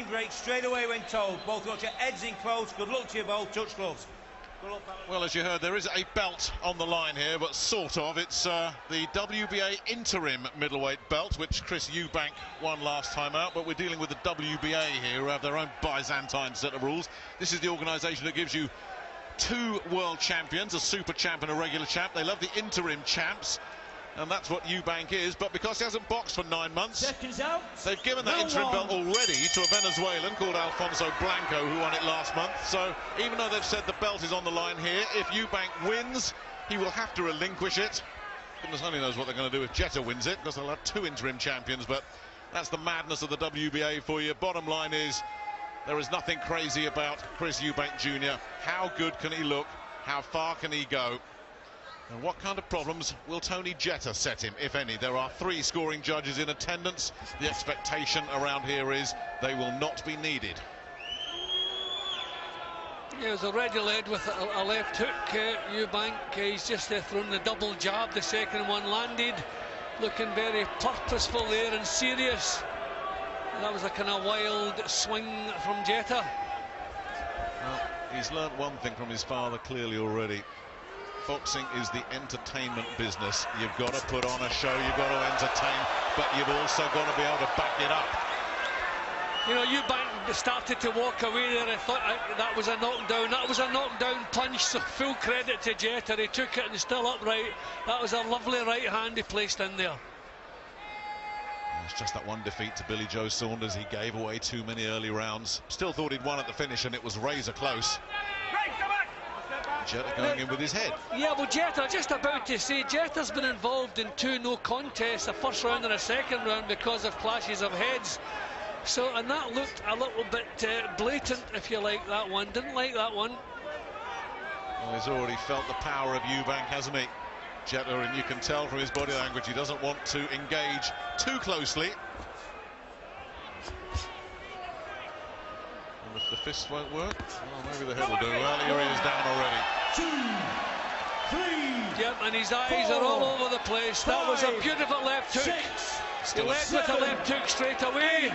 clean break straight away when told. Both got your heads in close. Good luck to you both. Touch gloves. Good luck, fellas. Well, as you heard, there is a belt on the line here, but sort of. It's the WBA interim middleweight belt, which Chris Eubank won last time out, but we're dealing with the WBA here, who have their own Byzantine set of rules. This is the organisation that gives you 2 world champions, a super champ and a regular champ. They love the interim champs, and that's what Eubank is. But because he hasn't boxed for 9 months, they've given that interim belt already to a Venezuelan called Alfonso Blanco, who won it last month. So even though they've said the belt is on the line here, if Eubank wins, he will have to relinquish it. Goodness only knows what they're going to do if Jetta wins it, because they'll have 2 interim champions. But that's the madness of the WBA for you. Bottom line is, there is nothing crazy about Chris Eubank Jr. How good can he look? How far can he go? And what kind of problems will Tony Jetta set him, if any? There are 3 scoring judges in attendance. The expectation around here is they will not be needed. He was already led with a left hook, Eubank. He's just thrown the double jab. The second one landed, looking very purposeful there and serious. That was a kind of wild swing from Jetta. Well, he's learnt one thing from his father clearly already. Boxing is the entertainment business. You've got to put on a show, you've got to entertain, but you've also got to be able to back it up. You know, Eubank started to walk away there. I thought that was a knockdown. That was a knockdown punch, so full credit to Jetta. He took it and still upright. That was a lovely right hand he placed in there. It's just that one defeat to Billy Joe Saunders. He gave away too many early rounds. Still thought he'd won at the finish, and it was razor close. Jetta going in with his head. Yeah, well, Jetta, just about to say, Jetta's been involved in 2 no contests, a first round and a second round, because of clashes of heads. So, and that looked a little bit blatant, if you like, that one. Didn't like that one. Well, he's already felt the power of Eubank, hasn't he? Jetta, and you can tell from his body language he doesn't want to engage too closely. And if the fists won't work, well, maybe the head will do. Well, here he is down already. 2, 3. Yep, and his eyes 4, are all over the place. 5, that was a beautiful left hook. 6, he led with a left hook straight away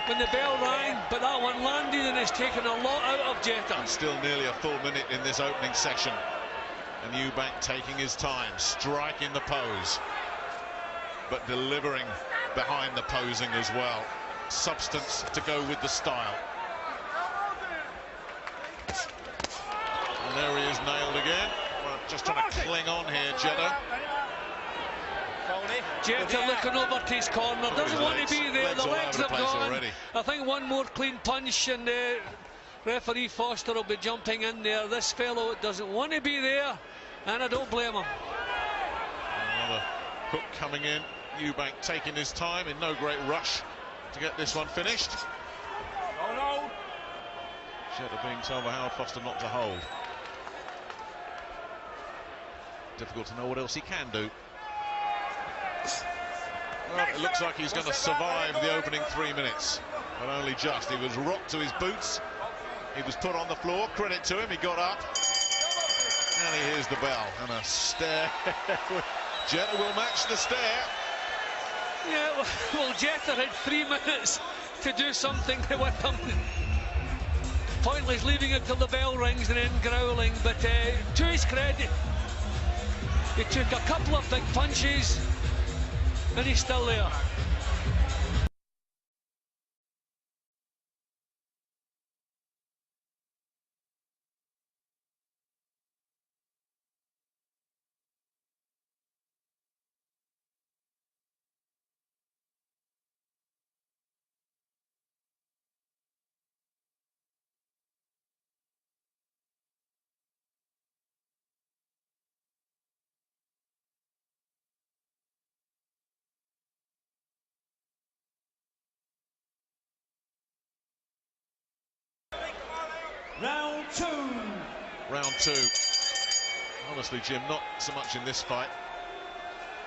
when the bell rang, but that one landed and has taken a lot out of Jetta. And still nearly a full minute in this opening section. And Eubank taking his time, striking the pose, but delivering behind the posing as well. Substance to go with the style. And there he is, nailed again. Well, just trying to cling on here, Jetta. Jetta looking over to his corner, doesn't want to be there. The legs have gone. Already. I think one more clean punch and referee Foster will be jumping in there. This fellow doesn't want to be there, and I don't blame him. Another hook coming in. Eubank taking his time, in no great rush to get this one finished. Oh no! Jetta being told by Howard Foster not to hold. Difficult to know what else he can do. Well, it looks like he's going to survive the opening 3 minutes, but only just. He was rocked to his boots. He was put on the floor. Credit to him. He got up. And he hears the bell. And a stare. Jetta will match the stare. Yeah, well, Jetta had 3 minutes to do something with him. Pointless leaving it till the bell rings and then growling. But to his credit, he took a couple of big punches and he's still there. Round 2. Round 2. Honestly, Jim, not so much in this fight,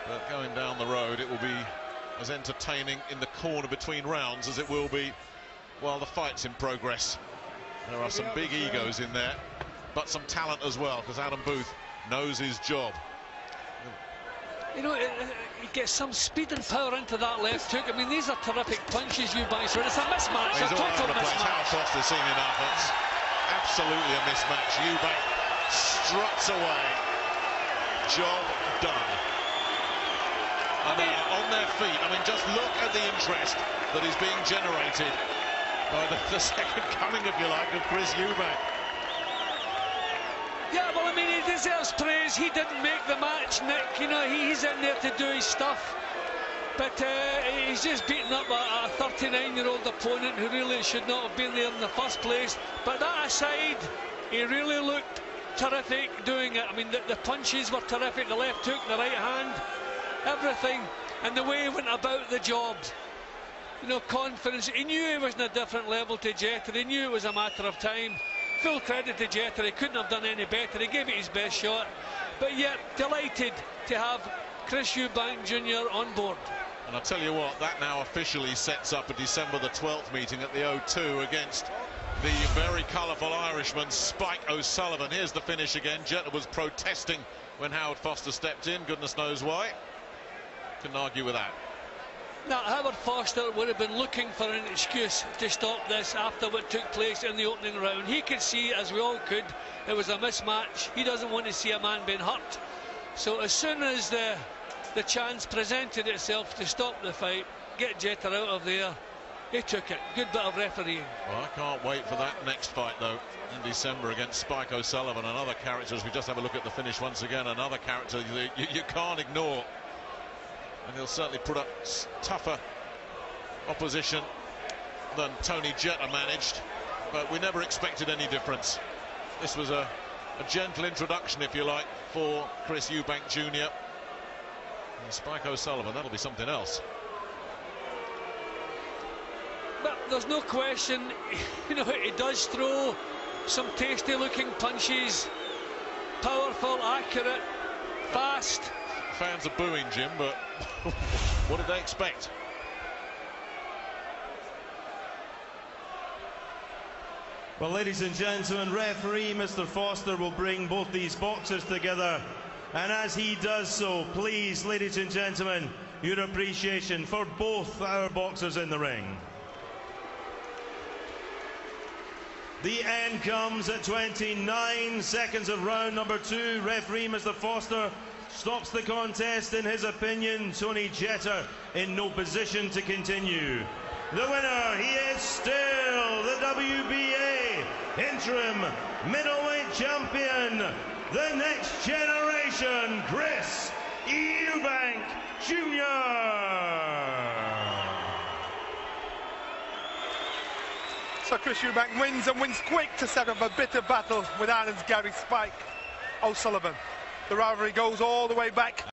but going down the road, it will be as entertaining in the corner between rounds as it will be while the fight's in progress. There are some big egos in there, but some talent as well, because Adam Booth knows his job. You know, he gets some speed and power into that left hook. I mean, these are terrific punches, Eubank. So it's a mismatch, He's a all over total the place. mismatch. Hal Foster's seen enough. It's absolutely a mismatch. Eubank struts away. Job done. And they are on their feet. I mean, just look at the interest that is being generated by the second coming, if you like, of Chris Eubank. Yeah, well, I mean, he deserves praise. He didn't make the match, Nick. You know, he's in there to do his stuff. But he's just beaten up a 39-year-old opponent who really should not have been there in the first place. But that aside, he really looked terrific doing it. I mean, the punches were terrific, the left hook, the right hand, everything. And the way he went about the job. You know, confidence. He knew he was on a different level to Jeter. He knew it was a matter of time. Full credit to Jeter, he couldn't have done any better. He gave it his best shot. But yet, delighted to have Chris Eubank Jr. on board. And I'll tell you what, that now officially sets up a December the 12th meeting at the O2 against the very colourful Irishman Spike O'Sullivan. Here's the finish again. Jeter was protesting when Howard Foster stepped in, goodness knows why. Couldn't argue with that. Now, Howard Foster would have been looking for an excuse to stop this after what took place in the opening round. He could see, as we all could, it was a mismatch. He doesn't want to see a man being hurt. So as soon as the chance presented itself to stop the fight, get Jeter out of there, he took it. Good bit of refereeing. Well, I can't wait for that next fight, though, in December against Spike O'Sullivan. Another character, as we just have a look at the finish once again, another character you can't ignore. And he'll certainly put up tougher opposition than Tony Jeter managed, but we never expected any difference. This was a gentle introduction, if you like, for Chris Eubank Jr. And Spike O'Sullivan, that'll be something else. But there's no question, you know, he does throw some tasty looking punches. Powerful, accurate, fast. Fans are booing Jim, but what did they expect? Well, ladies and gentlemen, referee Mr. Foster will bring both these boxers together, and as he does so, please, ladies and gentlemen, your appreciation for both our boxers in the ring. The end comes at 29 seconds of round number 2. Referee Mr. Foster stops the contest. In his opinion, Tony Jeter in no position to continue. The winner, he is still the WBA interim middleweight champion, the next generation, Chris Eubank Jr. So Chris Eubank wins, and wins quick, to set up a bitter battle with Ireland's Gary Spike O'Sullivan. The rivalry goes all the way back